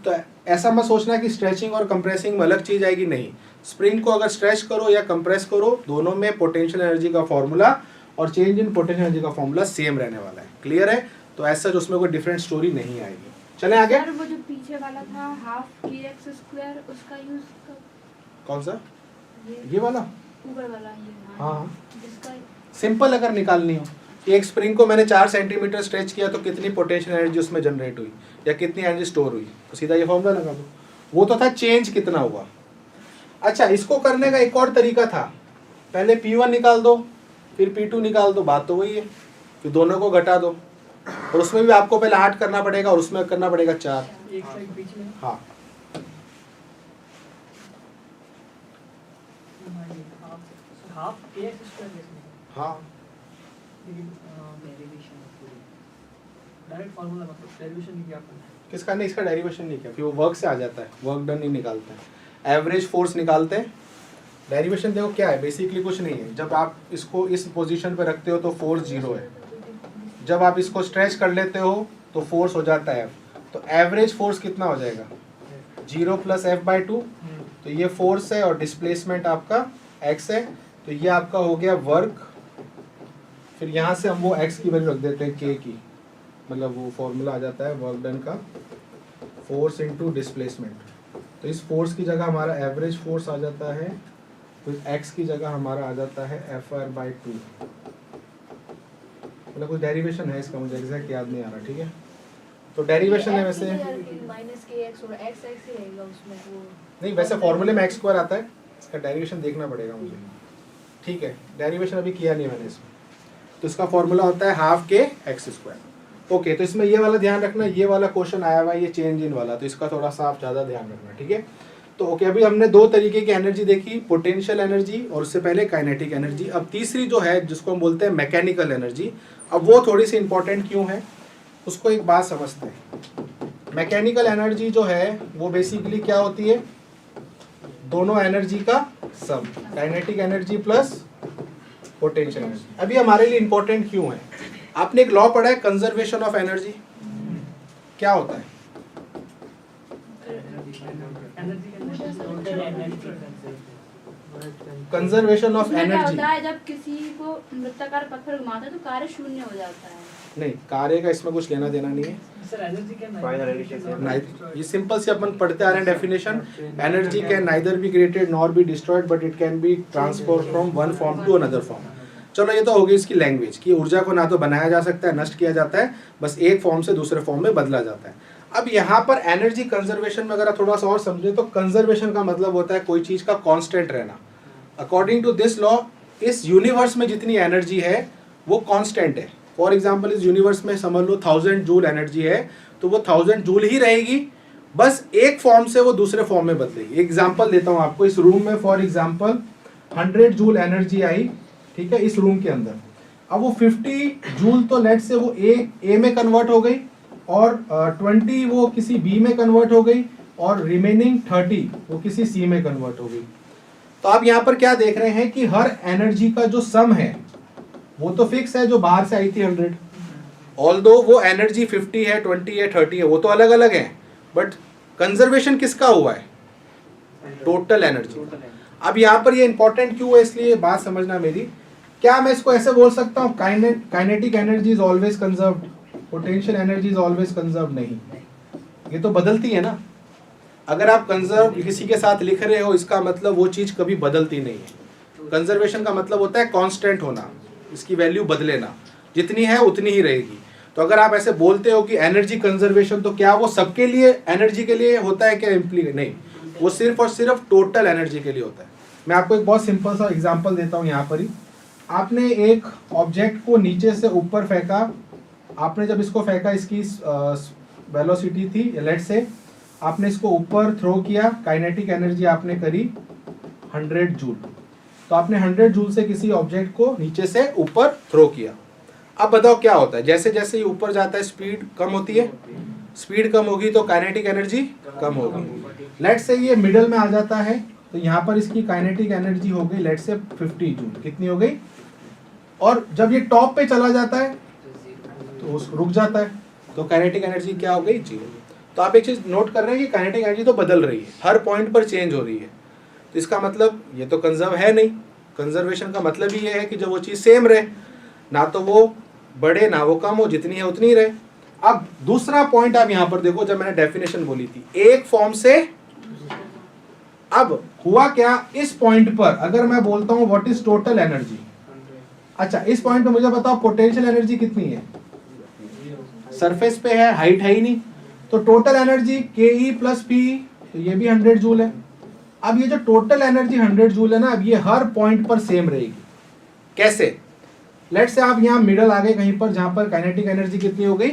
तो ऐसा मत सोचना कि स्ट्रेचिंग और कंप्रेसिंग में अलग चीज आएगी, नहीं। स्प्रिंग को अगर स्ट्रेच करो या कंप्रेस करो, दोनों में पोटेंशियल एनर्जी का फॉर्मूला और चेंज इन पोटेंशियल एनर्जी का फॉर्मूला सेम रहने वाला है। क्लियर है? तो ऐसा जो उसमें कोई डिफरेंट स्टोरी नहीं आएगी। चले आगे। सर वो जो पीछे वाला था हाफ kx स्क्वायर, उसका यूज कौन सा? ये वाला? ऊपर वाला ये। हाँ जिसका सिंपल अगर निकालनी हो, एक स्प्रिंग को मैंने 4 सेंटीमीटर स्ट्रेच किया तो कितनी पोटेंशियल एनर्जी उसमें जनरेट हुई या कितनी एनर्जी स्टोर हुई, तो सीधा ये फॉर्मूला लगा दो। वो तो था चेंज कितना हुआ। अच्छा, इसको करने का एक और तरीका था, पहले P1 निकाल दो फिर P2 निकाल दो, बात तो वही है, फिर दोनों को घटा दो, और उसमें भी आपको पहले 8 करना पड़ेगा और उसमें करना पड़ेगा 4। एक साइड बीच में। हाँ हाफ kx स्क्वायर कैसे? हाँ लेकिन डेरिवेशन पूरी डायरेक्ट फार्मूला, मतलब डेरिवेशन नहीं किया आपने? किसका नहीं, इसका डेरिवेशन नहीं किया, फिर वो वर्क से आ जाता है, वर्क डन नहीं निकालते हैं, एवरेज फोर्स निकालते हैं। डेरिवेशन देखो क्या है, बेसिकली कुछ नहीं है, जब आप इसको इस पोजीशन पे रखते हो तो फोर्स 0 है, जब आप इसको स्ट्रेच कर लेते हो तो फोर्स हो जाता है F, तो एवरेज फोर्स कितना हो जाएगा 0 + F/2, तो ये फोर्स है और डिस्प्लेसमेंट आपका x है, तो ये आपका हो गया वर्क। फिर यहाँ से हम वो x की वैल्यू रख देते हैं k की, मतलब वो फॉर्मूला आ जाता है वर्क डन का, फोर्स इनटू डिस्प्लेसमेंट। तो इस फोर्स की जगह हमारा एवरेज फोर्स आ जाता है, तो x की जगह हमारा आ जाता है Fr/2। मतलब कुछ डेरिवेशन है इसका, मुझे एग्जैक्ट याद नहीं आ रहा, ठीक है। तो डेरिवेशन है वैसे -kx और x ही रहेगा उसमें, वो नहीं, वैसे फॉर्मूले में x² आता है, इसका डेरिवेशन देखना पड़ेगा मुझे, ठीक है। डेरिवेशन अभी किया नहीं मैंने इसमें, तो इसका फॉर्मूला होता है हाफ kx²। ओके, तो इसमें ये वाला ध्यान रखना, ये वाला क्वेश्चन आया हुआ है ये चेंज इन वाला, तो इसका थोड़ा सा आप ज़्यादा ध्यान रखना, ठीक है। तो ओके, अभी हमने 2 तरीके की एनर्जी देखी, पोटेंशियल एनर्जी और उससे पहले काइनेटिक एनर्जी। अब तीसरी जो है जिसको हम बोलते हैं मैकेनिकल एनर्जी, अब वो थोड़ी सी इंपॉर्टेंट क्यों है उसको एक बात समझते हैं। मैकेनिकल एनर्जी जो है वो बेसिकली क्या होती है, दोनों एनर्जी का sum, kinetic energy plus potential energy. अभी हमारे लिए इंपॉर्टेंट क्यों है, आपने एक लॉ पढ़ा है कंजर्वेशन ऑफ एनर्जी, क्या होता है? कंजर्वेशन ऑफ उसमें क्या एनर्जी होता है, जब किसी को वृत्ताकार पथ पर घुमाते हैं तो कार्य शून्य हो जाता है। नहीं, कार्य का इसमें कुछ लेना देना नहीं है। सर एनर्जी क्या ये सिंपल से अपन पढ़ते आ रहे हैं definition, energy can neither be created nor be destroyed but it can be transfer from one form to another form. चलो ये तो हो गई इसकी लैंग्वेज कि ऊर्जा को ना तो बनाया जा सकता है नष्ट किया जाता है, बस एक फॉर्म से दूसरे फॉर्म में बदला जाता है। अब यहाँ पर एनर्जी कंजर्वेशन में अगर आप थोड़ा सा और समझे तो कंजर्वेशन का मतलब होता है कोई चीज का कांस्टेंट रहना। अकॉर्डिंग टू दिस लॉ इस यूनिवर्स में जितनी एनर्जी है वो कांस्टेंट है। फॉर एग्जांपल इस यूनिवर्स में समझ लो 1000 जूल एनर्जी है, तो वो 1000 जूल ही रहेगी, बस एक फॉर्म से वो दूसरे फॉर्म में बदलेगी। एग्जांपल देता हूँ आपको, इस रूम में फॉर एग्जांपल 100 जूल एनर्जी आई, ठीक है, इस रूम के अंदर। अब वो 50 जूल तो लेट से वो ए में कन्वर्ट हो गई, और 20 वो किसी बी में कन्वर्ट हो गई, और रिमेनिंग 30 वो किसी सी में कन्वर्ट हो गई। तो आप यहाँ पर क्या देख रहे हैं कि हर एनर्जी का जो सम है वो तो फिक्स है, जो बाहर से आई थी 100, ऑल्दो वो एनर्जी 50 है, 20 है, 30 है, वो तो अलग अलग है, बट कंजर्वेशन किसका हुआ है? Total energy. अब यहाँ पर ये इंपॉर्टेंट क्यों है, इसलिए बात समझना मेरी। क्या मैं इसको ऐसे बोल सकता हूँ kinetic energy is always conserved, potential energy is always conserved? नहीं, ये तो बदलती है ना। अगर आप कंजर्व किसी के साथ लिख रहे हो, इसका मतलब वो चीज कभी बदलती नहीं है। कंजर्वेशन का मतलब होता है कांस्टेंट होना, इसकी वैल्यू बदले ना, जितनी है उतनी ही रहेगी। तो अगर आप ऐसे बोलते हो कि एनर्जी कंजर्वेशन, तो क्या वो सबके लिए एनर्जी के लिए होता है क्या? इम्प्लीकेट नहीं, वो सिर्फ और सिर्फ टोटल एनर्जी के लिए होता है। मैं आपको एक बहुत सिंपल सा एग्जांपल देता हूँ। यहाँ पर ही आपने एक ऑब्जेक्ट को नीचे से ऊपर फेंका, आपने जब इसको फेंका, इसकी वेलोसिटी थी लेट से, आपने इसको ऊपर थ्रो किया, काइनेटिक एनर्जी आपने करी 100 जूल। तो आपने 100 जूल से किसी ऑब्जेक्ट को नीचे से ऊपर थ्रो किया। अब बताओ क्या होता है? जैसे जैसे ये ऊपर जाता है स्पीड कम होती है, स्पीड कम होगी तो काइनेटिक एनर्जी कम होगी। लेट से ये मिडल में आ जाता है, तो यहाँ पर इसकी काइनेटिक एनर्जी हो गई लेट से 50 जूल, कितनी हो गई? और जब ये टॉप पे चला जाता है तो रुक जाता है, तो काइनेटिक एनर्जी क्या हो गई? 0। तो आप एक चीज नोट कर रहे हैं कि काइनेटिक एनर्जी तो बदल रही है, हर पॉइंट पर चेंज हो रही है। तो इसका मतलब ये तो कंजर्व है नहीं। कंजर्वेशन का मतलब ही ये है कि जब वो चीज सेम रहे, ना तो वो बढ़े ना वो कम हो, जितनी है उतनी ही रहे। अब दूसरा पॉइंट आप यहाँ पर देखो, जब मैंने डेफिनेशन बोली थी एक फॉर्म से, अब हुआ क्या इस पॉइंट पर? अगर मैं बोलता हूं व्हाट इज टोटल एनर्जी, अच्छा इस पॉइंट पे मुझे बताओ पोटेंशियल एनर्जी कितनी है? सरफेस पे है, हाइट है ही नहीं, तो टोटल एनर्जी के प्लस पी, तो ये भी 100 जूल है। अब ये जो टोटल एनर्जी 100 जूल है ना, अब ये हर पॉइंट पर सेम रहेगी। कैसे? लेट से आप यहाँ मिडल आ गए कहीं पर, जहां पर काइनेटिक एनर्जी कितनी हो गई?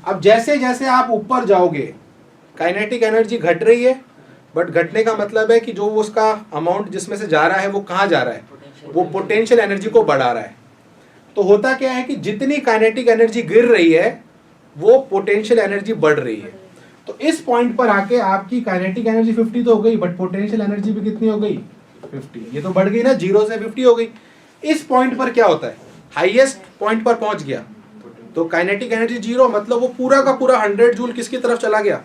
अब जैसे जैसे आप ऊपर जाओगे काइनेटिक एनर्जी घट रही है, बट घटने का मतलब है कि जो उसका अमाउंट जिसमें से जा रहा है वो कहाँ जा रहा है? वो पोटेंशियल एनर्जी को बढ़ा रहा है। तो होता क्या है कि जितनी काइनेटिक एनर्जी गिर रही है वो पोटेंशियल एनर्जी बढ़ रही है। तो इस पॉइंट पर आके आपकी काइनेटिक एनर्जी 50 तो हो गई, बट पोटेंशियल एनर्जी भी कितनी हो गई? 50। ये तो बढ़ गई ना, 0 से 50 हो गई। इस पॉइंट पर क्या होता है? हाईएस्ट पॉइंट पर पहुंच गया तो काइनेटिक एनर्जी 0, मतलब वो पूरा का पूरा 100 जूल किसकी तरफ चला गया?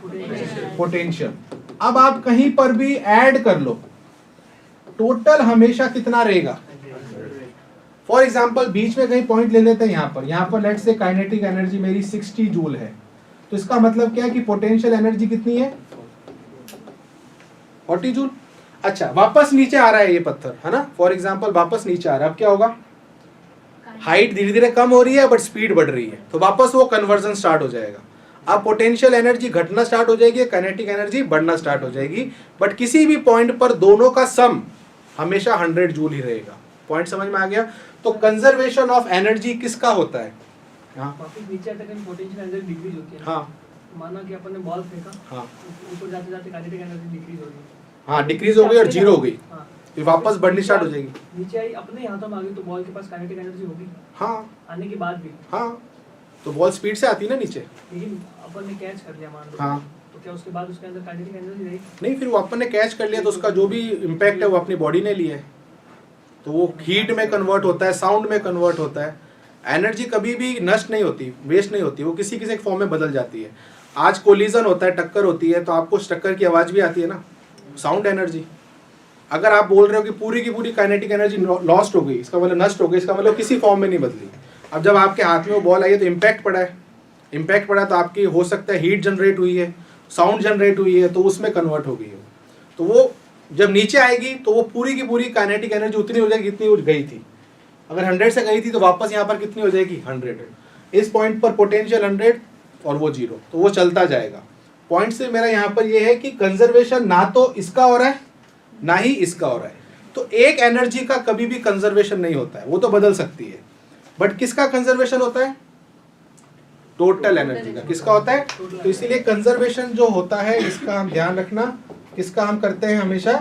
पोटेंशियल। अब आप कहीं पर भी ऐड कर लो, टोटल हमेशा कितना रहेगा? फॉर एग्जाम्पल बीच में कहीं पॉइंट ले लेते हैं, यहाँ पर लेट से काइनेटिक एनर्जी मेरी 60 जूल है, तो इसका मतलब क्या है कि पोटेंशियल एनर्जी कितनी है? 40 जूल। अच्छा वापस नीचे आ रहा है ये पत्थर, है ना, फॉर एग्जाम्पल वापस नीचे आ रहा है। अब क्या होगा? हाइट धीरे धीरे कम हो रही है बट स्पीड बढ़ रही है, तो वापस वो कन्वर्जन स्टार्ट हो जाएगा। अब पोटेंशियल एनर्जी घटना स्टार्ट हो जाएगी, काइनेटिक एनर्जी बढ़ना स्टार्ट हो जाएगी, बट किसी भी पॉइंट पर दोनों का सम हमेशा 100 जूल ही रहेगा। पॉइंट समझ में आ गया? तो कंजर्वेशन ऑफ एनर्जी किसका होता है? वापस नीचे आते हैं पोटेंशियल एनर्जी डिक्रीज होती है। हाँ, माना कि अपन ने बॉल फेंका, हाँ, ऊपर जाते जाते काइनेटिक एनर्जी डिक्रीज हो गई, हाँ, डिक्रीज हो गई और 0 हो गई, हाँ, फिर वापस बढ़नी स्टार्ट हो जाएगी। नीचे आई अपने हाथों में आ गई, तो बॉल के पास काइनेटिक एनर्जी होगी हाँ, आने के बाद भी। हाँ, तो बॉल स्पीड से आती है ना नीचे, लेकिन अपन ने कैच कर लिया मान लो, हाँ, तो क्या उसके बाद उसके अंदर काइनेटिक एनर्जी रहेगी? नहीं, फिर वो अपन ने कैच कर लिया तो उसका जो भी इम्पैक्ट है वो अपनी बॉडी ने लिया है, तो वो हीट में कन्वर्ट होता है, साउंड में कन्वर्ट होता है। एनर्जी कभी भी नष्ट नहीं होती, वेस्ट नहीं होती, वो किसी किसी फॉर्म में बदल जाती है। आज कोलिजन होता है, टक्कर होती है, तो आपको उस टक्कर की आवाज़ भी आती है ना, साउंड एनर्जी। अगर आप बोल रहे हो कि पूरी की पूरी काइनेटिक एनर्जी लॉस्ट हो गई, इसका मतलब नष्ट हो गई, इसका मतलब किसी फॉर्म में नहीं बदली। अब जब आपके हाथ में वो बॉल आई है तो इम्पैक्ट पड़ा है, इम्पैक्ट पड़ा तो आपकी हो सकता है हीट जनरेट हुई है, साउंड जनरेट हुई है, तो उसमें कन्वर्ट हो गई है। तो वो जब नीचे आएगी तो वो पूरी की पूरी काइनेटिक एनर्जी उतनी हो जाएगी जितनी गई थी। अगर 100 से गई थी तो वापस यहाँ पर कितनी हो जाएगी? 100। इस पॉइंट पर पोटेंशियल 100 और वो 0, तो वो चलता जाएगा। पॉइंट से मेरा यहाँ पर ये है कि कंजर्वेशन ना तो इसका हो रहा है ना ही इसका हो रहा है, तो एक एनर्जी का कभी भी कंजर्वेशन नहीं होता है, वो तो बदल सकती है, बट किसका कंजर्वेशन होता है? टोटल एनर्जी का। किसका होता है? तो इसीलिए कंजर्वेशन जो होता है इसका हम ध्यान रखना, किसका हम करते हैं हमेशा?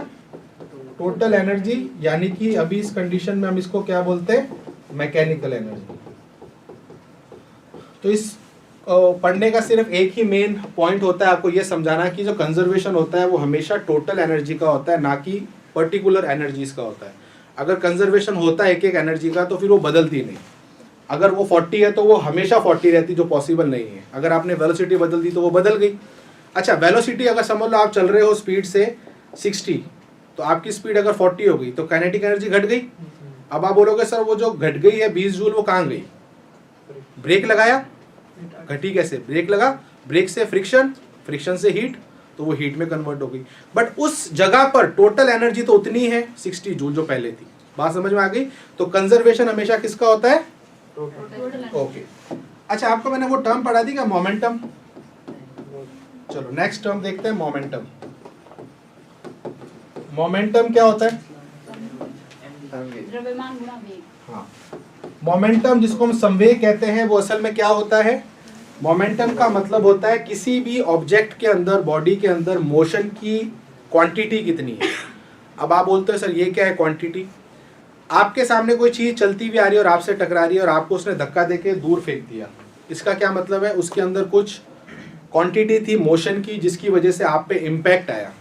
टोटल एनर्जी, यानी कि अभी इस कंडीशन में हम इसको क्या बोलते हैं? Mechanical energy. तो इस पढ़ने का सिर्फ एक ही मेन पॉइंट होता है आपको ये समझाना कि जो कंजर्वेशन होता है वो हमेशा टोटल एनर्जी का होता है, ना कि पर्टिकुलर एनर्जीज का होता है। अगर कंजर्वेशन होता है एक एक एनर्जी का तो फिर वो बदलती नहीं। अगर वो 40 है तो वो हमेशा 40 रहती, जो पॉसिबल नहीं है। अगर आपने वेलोसिटी बदल दी तो वो बदल गई। अच्छा, वेलोसिटी अगर समझ लो आप चल रहे हो स्पीड से 60, तो आपकी स्पीड अगर 40 हो गई तो काइनेटिक एनर्जी घट गई। अब आप बोलोगे सर वो जो घट गई है 20 जूल वो कहाँ गई? ब्रेक लगाया, घटी कैसे? ब्रेक लगा, ब्रेक से फ्रिक्शन, फ्रिक्शन से हीट, तो वो हीट में कन्वर्ट हो गई। बट उस जगह पर टोटल एनर्जी तो उतनी है 60 जूल जो पहले थी। बात समझ में आ गई? तो कंजर्वेशन हमेशा किसका होता है? ओके। अच्छा, आपको मैंने वो टर्म पढ़ा दी क्या, मोमेंटम? चलो नेक्स्ट टर्म देखते हैं, मोमेंटम। मोमेंटम क्या होता है? द्रव्यमान गुणा वेग। हाँ, मोमेंटम जिसको हम संवेग कहते हैं वो असल में क्या होता है? मोमेंटम का मतलब होता है किसी भी ऑब्जेक्ट के अंदर, बॉडी के अंदर मोशन की क्वांटिटी कितनी है। अब आप बोलते हो सर ये क्या है क्वांटिटी? आपके सामने कोई चीज चलती हुई आ रही है और आपसे टकरा रही है और आपको उसने धक्का देके दूर फेंक दिया, इसका क्या मतलब है? उसके अंदर कुछ क्वांटिटी थी मोशन की जिसकी वजह से आप पे इम्पैक्ट आया।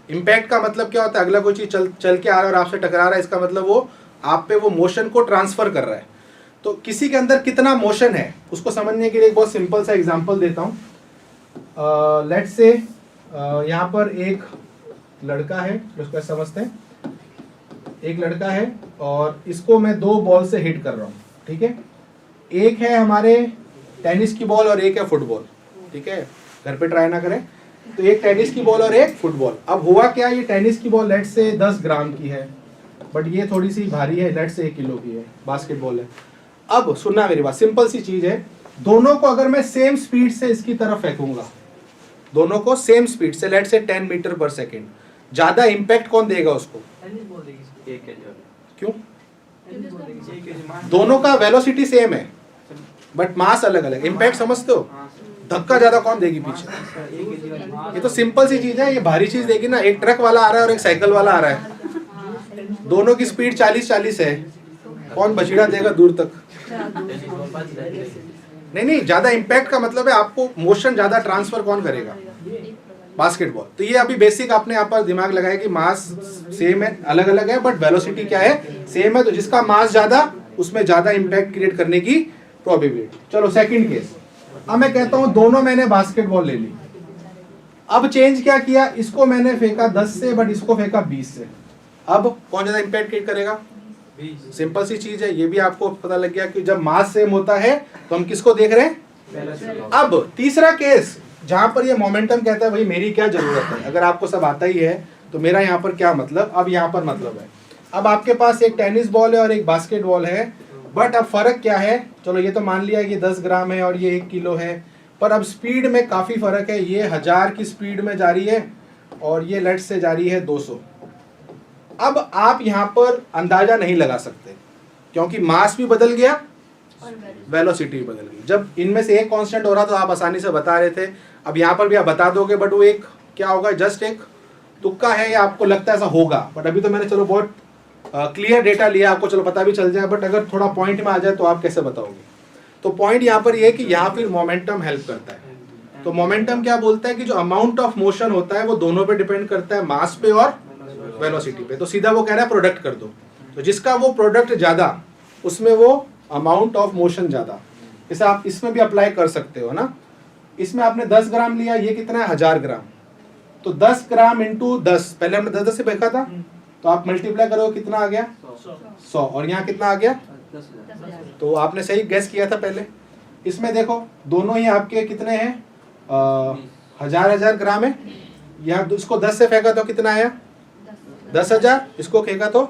इम्पैक्ट का मतलब क्या होता है? अगला कोई चीज चल के आ रहा है और आपसे टकरा रहा है, इसका मतलब वो आप पे वो मोशन को ट्रांसफर कर रहा है। तो किसी के अंदर कितना मोशन है उसको समझने के लिए एक बहुत सिंपल सा एग्जांपल देता हूँ। लेट्स से यहाँ पर एक लड़का है, उसको समझते हैं। एक लड़का है और इसको मैं 2 बॉल से हिट कर रहा हूँ, ठीक है? एक है हमारे टेनिस की बॉल और एक है फुटबॉल, ठीक है? घर पे ट्राई ना करें। तो एक टेनिस की बॉल और एक फुटबॉल। अब हुआ क्या, ये टेनिस की बॉल लेट्स से 10 ग्राम की है, बट ये थोड़ी सी भारी है, लेट्स से 1 किलो की है, बास्केटबॉल है। अब सुनना मेरी बात, सिंपल सी चीज है, दोनों को अगर मैं सेम स्पीड से इसकी तरफ फेंकूंगा, दोनों को सेम स्पीड से, लेट्स से 10 मीटर पर सेकेंड, ज्यादा इंपैक्ट कौन देगा उसको? क्यों? दोनों का वेलोसिटी सेम है बट मास अलग अलग। इंपैक्ट समझते हो? धक्का ज्यादा कौन देगी पीछे? ये तो सिंपल सी चीज है। ये भारी चीज देगी ना, एक ट्रक वाला आ रहा है और एक साइकिल वाला आ रहा है, दोनों की स्पीड 40-40 है, कौन बछड़ा देगा दूर तक? नहीं, ज्यादा इंपैक्ट का मतलब है आपको मोशन ज्यादा ट्रांसफर कौन करेगा? बास्केटबॉल। तो ये अभी बेसिक आपने यहाँ पर दिमाग लगाया कि मास सेम है, अलग अलग है, बट वेलोसिटी क्या है? सेम है। तो जिसका मास ज्यादा उसमें ज्यादा इंपैक्ट क्रिएट करने की प्रोबेबिलिटी। चलो सेकंड केस। अब मैं कहता हूं दोनों मैंने बास्केटबॉल ले ली, अब चेंज क्या किया, इसको मैंने फेंका 10 से बट इसको फेंका 20 से। अब कौन ज्यादा इंपैक्ट क्रिएट करेगा? सिंपल सी चीज है, ये भी आपको पता लग गया कि जब मास सेम होता है तो हम किसको देख रहे हैं? अब तीसरा केस जहां पर ये मोमेंटम कहता है भाई मेरी क्या जरूरत है, अगर आपको सब आता ही है तो मेरा यहाँ पर क्या मतलब? अब यहाँ पर मतलब है, अब आपके पास एक टेनिस बॉल है और एक बास्केटबॉल है, बट अब फर्क क्या है? चलो ये तो मान लिया कि 10 ग्राम है और ये 1 किलो है, पर अब स्पीड में काफी फर्क है। ये 1000 की स्पीड में जा रही है और ये लेट से जा रही है 200। अब आप यहाँ पर अंदाजा नहीं लगा सकते क्योंकि मास भी बदल गया, वेलोसिटी भी बदल गई। जब इनमें से एक कांस्टेंट हो रहा तो आप आसानी से बता रहे थे, अब यहाँ पर भी आप बता दोगे, बट वो एक क्या होगा? जस्ट एक तुक्का है या आपको लगता है ऐसा होगा, बट अभी तो मैंने चलो बहुत क्लियर डेटा लिया, आपको चलो पता भी चल जाए, बट अगर थोड़ा पॉइंट में आ जाए तो आप कैसे बताओगे? तो पॉइंट यहाँ पर ये है कि यहाँ फिर मोमेंटम हेल्प करता है। तो मोमेंटम क्या बोलता है कि जो अमाउंट ऑफ मोशन होता है वो दोनों पे डिपेंड करता है, मास पे और वेलोसिटी पे। तो सीधा वो कह रहा है प्रोडक्ट कर दो, तो जिसका वो प्रोडक्ट ज्यादा उसमें वो अमाउंट ऑफ मोशन ज्यादा। इसे आप इसमें भी अप्लाई कर सकते हो ना। इसमें आपने 10 ग्राम लिया, ये कितना है? 1000 ग्राम। तो 10 ग्राम इंटू 10, पहले हमने 10 से फेंका था, तो आप मल्टीप्लाई करो कितना आ गया? 100। और यहाँ कितना आ गया? 10,000। तो आपने सही गैस किया था पहले। इसमें देखो दोनों ही आपके कितने हैं? 1000 ग्राम है। यहाँ इसको 10 से फेंका तो कितना आया? 10,000। इसको फेंका तो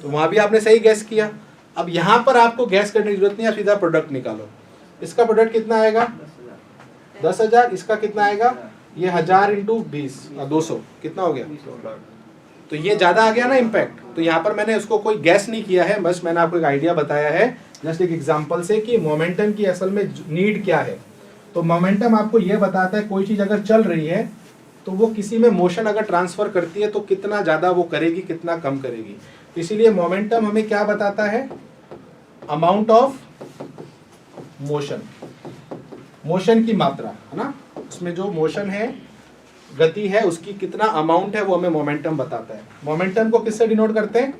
वहां भी आपने सही गैस किया। अब यहाँ पर आपको गैस करने की जरूरत नहीं है, सीधा प्रोडक्ट निकालो। इसका प्रोडक्ट कितना आएगा? 10,000। इसका कितना आएगा? ये 1000 इंटू 20 200 कितना हो गया? तो ये ज़्यादा आ गया ना इम्पैक्ट। तो यहाँ पर मैंने उसको कोई गैस नहीं किया है, बस मैंने आपको एक आइडिया बताया है जस्ट एक एग्जांपल से कि मोमेंटम की असल में नीड क्या है। तो मोमेंटम आपको ये बताता है कोई चीज़ अगर चल रही है तो वो किसी में मोशन अगर ट्रांसफ़र करती है तो कितना ज़्यादा वो करेगी, कितना कम करेगी। तो इसीलिए मोमेंटम हमें क्या बताता है, अमाउंट ऑफ मोशन, मोशन की मात्रा है ना, उसमें जो मोशन है, गति है, उसकी कितना अमाउंट है वो हमें मोमेंटम बताता है। मोमेंटम को किससे डिनोट करते हैं,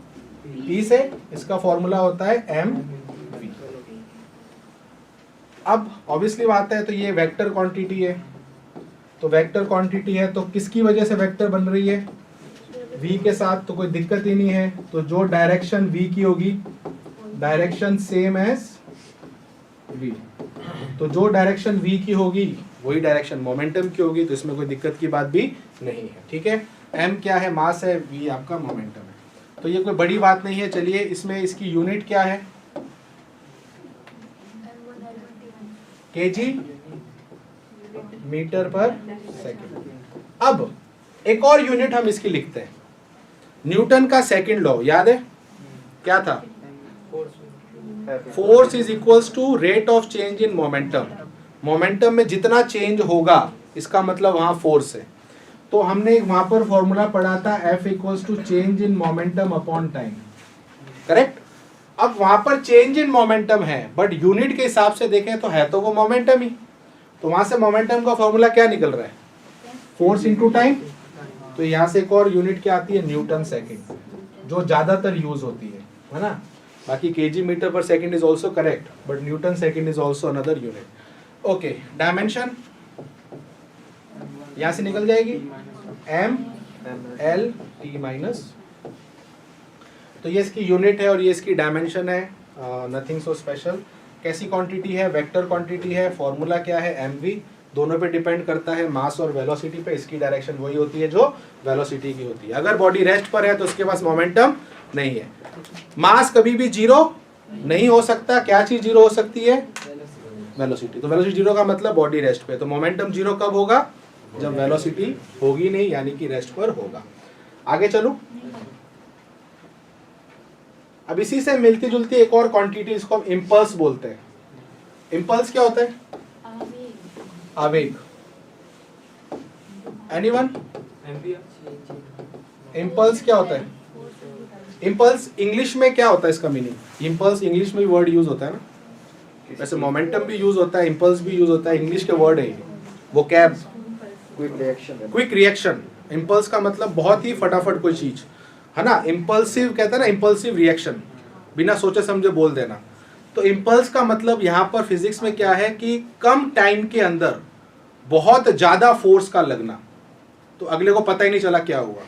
P से। इसका फॉर्मूला होता है mv। अब ऑब्वियसली बात है, तो ये वेक्टर क्वांटिटी है, तो वेक्टर क्वांटिटी है तो किसकी वजह से वेक्टर बन रही है, v के साथ, तो कोई दिक्कत ही नहीं है। तो जो डायरेक्शन v की होगी, डायरेक्शन सेम एज v, तो जो डायरेक्शन v की होगी वही डायरेक्शन मोमेंटम की होगी, तो इसमें कोई दिक्कत की बात भी नहीं है। ठीक है, m क्या है, मास है, v आपका मोमेंटम है, तो ये कोई बड़ी बात नहीं है। चलिए इसमें इसकी यूनिट क्या है, kg मीटर पर सेकंड। अब एक और यूनिट हम इसकी लिखते हैं, न्यूटन का सेकंड लॉ याद है क्या था, force is equals to rate of change in momentum. Momentum में जितना चेंज होगा इसका मतलब वहां फोर्स है। तो हमने वहां पर फॉर्मूला पढ़ा था F equals to change in momentum upon time, correct. अब वहां पर चेंज इन मोमेंटम है, बट यूनिट के हिसाब से देखें तो है तो वो मोमेंटम ही। तो वहां से मोमेंटम का फॉर्मूला क्या निकल रहा है, फोर्स इंटू टाइम। तो यहाँ से एक और यूनिट क्या आती है, न्यूटन सेकेंड, जो ज्यादातर यूज होती है ना। बाकी kg मीटर पर second is also correct, but Newton second is also another unit. Okay, dimension यहां से निकल जाएगी m/l/t माइनस। तो ये इसकी यूनिट है और ये इसकी डायमेंशन है, नथिंग सो स्पेशल। कैसी क्वांटिटी है, वेक्टर क्वांटिटी है, फॉर्मूला क्या है mv। दोनों पे डिपेंड करता है, मास और वेलोसिटी पे। इसकी डायरेक्शन वही होती है जो वेलोसिटी की होती है। अगर बॉडी रेस्ट पर है तो उसके पास मोमेंटम नहीं है। मास कभी भी जीरो नहीं हो सकता। क्या चीज जीरो हो सकती है, वेलोसिटी। तो वेलोसिटी जीरो का मतलब बॉडी रेस्ट पे। तो मोमेंटम जीरो कब होगा, जब वेलोसिटी होगी नहीं, यानी कि रेस्ट पर होगा। आगे चलूं, अब इसी से मिलती जुलती एक और क्वांटिटी, इसको हम इम्पल्स बोलते हैं। इम्पल्स क्या होता है, आवेग। एनीवन, इम्पल्स क्या होता है, इम्पल्स इंग्लिश में क्या होता है इसका मीनिंग। इम्पल्स इंग्लिश में भी वर्ड यूज होता है ना, वैसे मोमेंटम भी यूज होता है, इम्पल्स भी यूज होता है, इंग्लिश के वर्ड है वो कैब, क्विक रिएक्शन। इम्पल्स का मतलब बहुत ही फटाफट कोई चीज है ना। इम्पल्सिव कहते हैं ना, इम्पल्सिव रिएक्शन, बिना सोचे समझे बोल देना। तो इम्पल्स का मतलब यहाँ पर फिजिक्स में क्या है कि कम टाइम के अंदर बहुत ज्यादा फोर्स का लगना, तो अगले को पता ही नहीं चला क्या हुआ।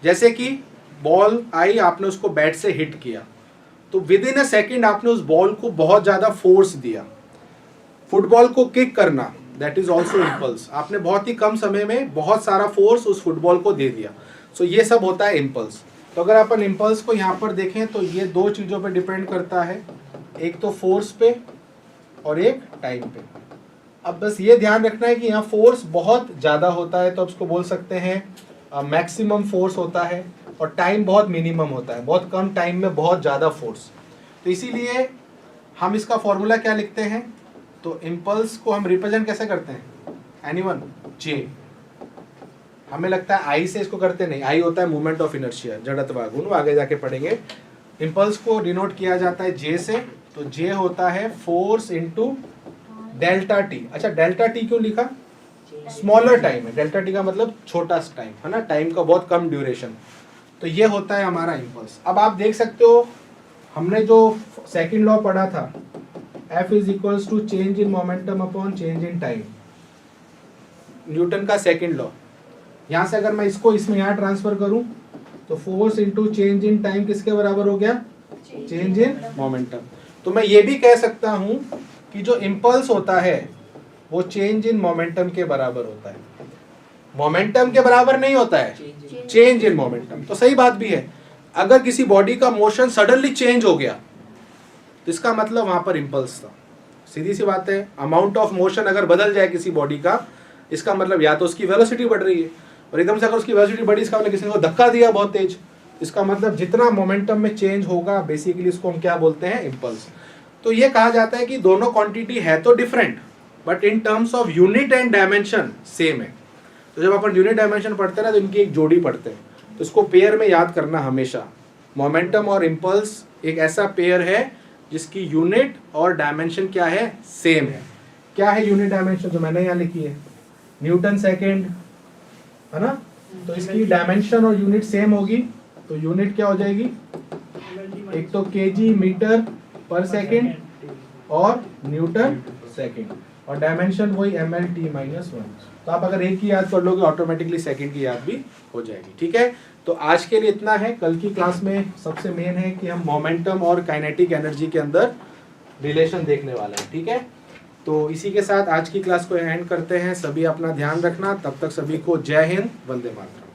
जैसे कि बॉल आई, आपने उसको बैट से हिट किया, तो विद इन अ सेकेंड आपने उस बॉल को बहुत ज्यादा फोर्स दिया। फुटबॉल को किक करना, दैट इज ऑल्सो इम्पल्स। आपने बहुत ही कम समय में बहुत सारा फोर्स उस फुटबॉल को दे दिया। सो ये सब होता है इम्पल्स। तो अगर अपन इम्पल्स को यहाँ पर देखें तो ये दो चीज़ों पे डिपेंड करता है, एक तो फोर्स पे और एक टाइम पे। अब बस ये ध्यान रखना है कि यहाँ फोर्स बहुत ज़्यादा होता है तो उसको बोल सकते हैं मैक्सिमम फोर्स होता है, और टाइम बहुत मिनिमम होता है, बहुत कम टाइम में बहुत ज़्यादा फोर्स। तो इसीलिए हम इसका फॉर्मूला क्या लिखते हैं, तो इम्पल्स को हम रिप्रेजेंट कैसे करते हैं, एनीवन, जे। हमें लगता है आई से इसको करते नहीं, आई होता है मूवमेंट ऑफ इनर्शिया, जड़त्व गुण, आगे जाके पढ़ेंगे। इम्पल्स को डिनोट किया जाता है जे से, तो जे होता है फोर्स इनटू डेल्टा टी। अच्छा, डेल्टा टी क्यों लिखा, स्मॉलर टाइम है, डेल्टा टी का मतलब छोटा टाइम है ना, टाइम का बहुत कम ड्यूरेशन। तो ये होता है हमारा इम्पल्स। अब आप देख सकते हो हमने जो सेकंड लॉ पढ़ा था, F is equals to change in momentum upon change in time, Newton का सेकंड लॉ। यहाँ से अगर मैं इसको इसमें यहाँ ट्रांसफर करूं तो force into change in time किसके बराबर हो गया, चेंज इन मोमेंटम। तो मैं ये भी कह सकता हूं कि जो इम्पल्स होता है वो चेंज इन मोमेंटम के बराबर होता है, मोमेंटम के बराबर नहीं होता है, चेंज इन मोमेंटम। तो सही बात भी है, अगर किसी बॉडी का मोशन सडनली चेंज हो गया तो इसका मतलब वहां पर इम्पल्स था। सीधी सी बात है, अमाउंट ऑफ मोशन अगर बदल जाए किसी बॉडी का, इसका मतलब या तो उसकी वेलोसिटी बढ़ रही है, और एकदम से अगर उसकी वेलोसिटी बढ़ी, इसका मतलब किसी को धक्का दिया बहुत तेज, इसका मतलब जितना मोमेंटम में चेंज होगा बेसिकली इसको हम क्या बोलते हैं, इम्पल्स। तो ये कहा जाता है कि दोनों क्वांटिटी है तो different but in terms of unit and dimension same है। तो जब अपन यूनिट डायमेंशन पढ़ते हैं ना तो इनकी एक जोड़ी पढ़ते हैं, तो इसको पेयर में याद करना हमेशा। मोमेंटम और इम्पल्स एक ऐसा पेयर है जिसकी यूनिट और डायमेंशन क्या है, सेम है। क्या है यूनिट डायमेंशन, जो मैंने यहाँ लिखी है, न्यूटन सेकेंड, है ना। तो इसकी डायमेंशन और यूनिट सेम होगी, तो यूनिट क्या हो जाएगी, एक तो केजी मीटर पर सेकेंड और न्यूटन सेकेंड, और डायमेंशन वही ml/t-1। तो आप अगर एक की याद कर लोगे ऑटोमेटिकली सेकंड की याद भी हो जाएगी, ठीक है। तो आज के लिए इतना है। कल की क्लास में सबसे मेन है कि हम मोमेंटम और काइनेटिक एनर्जी के अंदर रिलेशन देखने वाले हैं, ठीक है। तो इसी के साथ आज की क्लास को एंड करते हैं। सभी अपना ध्यान रखना, तब तक सभी को जय हिंद, वंदे मातरम।